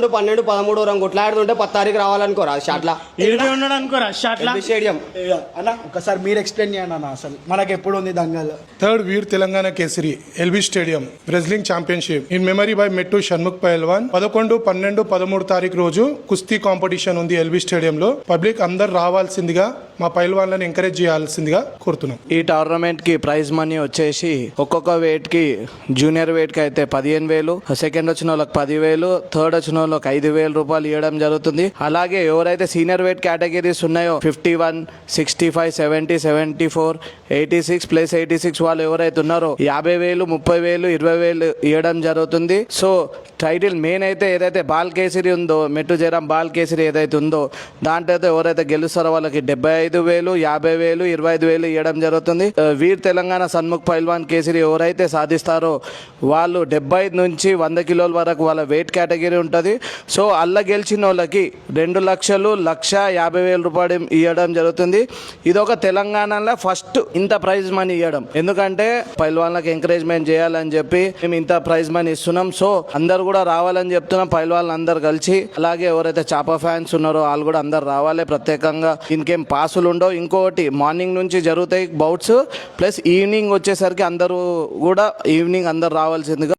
12 13 కొట్లాడుతుంటే 10 తారీఖు రావాలనుకోరా షాట్లా ఉన్నాడు అనుకోరా షాట్లా స్టేడియం. అన్న ఒకసారి మీరు ఎక్స్ప్లెయిన్ చేయండి అన్న, అసలు మనకి ఎప్పుడు ఉంది dangal? Third Veer Telangana Kesari LB stadium wrestling championship in memory by Mettu Shanmukh పహల్వాన్ 11, 12, 13 తారీఖు రోజు కుస్తీ కాంపిటీషన్ ఉంది ఎల్బీ స్టేడియంలో. పబ్లిక్ అందరు రావాల్సిందిగా, మా పహల్వాన్లను ఎంకరేజ్ చేయాల్సిందిగా కోరుతున్నాం. ఈ టోర్నమెంట్ కి ప్రైజ్ మనీ వచ్చేసి ఒక్కొక్క వెయిట్ కి జూనియర్ వెయిట్ కి అయితే 15,000, సెకండ్ వచ్చిన వాళ్ళకి 10,000, థర్డ్ వచ్చిన వాళ్ళకి 5,000 రూపాయలు ఇవ్వడం జరుగుతుంది. అలాగే ఎవరైతే సీనియర్ వెయిట్ కేటగిరీస్ ఉన్నాయో 51, 65, 70, 74, 86 ప్లస్ 86 వాళ్ళు ఎవరైతే ఉన్నారో 50,000, 30,000, 20,000 ఇవ్వడం జరుగుతుంది. సో టైటిల్ మెయిన్ అయితే ఏదైతే బాల్ కేసరి ఉందో, మెట్టు జయరాం బాల్ కేసరి ఏదైతే ఉందో దాంట్లో అయితే ఎవరైతే గెలుస్తారో వాళ్ళకి 75,000, 50,000, 25,000 ఇవ్వడం జరుగుతుంది. వీర్ తెలంగాణ షణ్ముఖ్ పహల్వాన్ కేసరి ఎవరైతే సాధిస్తారో వాళ్ళు 70 నుంచి 100 కిలోల వరకు వాళ్ళ వెయిట్ కేటగిరీ ఉంటుంది. సో అల్ల గెలిచిన వాళ్ళకి 2,00,50,000 రూపాయలు ఇవ్వడం జరుగుతుంది. ఇదొక తెలంగాణలో ఫస్ట్ ఇంత ప్రైజ్ మనీ ఇవ్వడం, ఎందుకంటే పహల్వాన్లకు ఎంకరేజ్మెంట్ చేయాలని చెప్పి మేము ఇంత ప్రైజ్ మనీ ఇస్తున్నాం. సో అందరు కూడా రావాలని చెప్తున్నాం, పహల్వాన్లు అందరు కలిసి. అలాగే ఎవరైతే చాపా ఫ్యాన్స్ ఉన్నారో వాళ్ళు కూడా అందరు రావాలి. ప్రత్యేకంగా ఇంకేం పాసులు ఉండవు. ఇంకోటి మార్నింగ్ నుంచి జరుగుతాయి బౌట్స్, ప్లస్ ఈవినింగ్ వచ్చేసరికి అందరూ కూడా ఈవినింగ్ అందరు రావాల్సిందిగా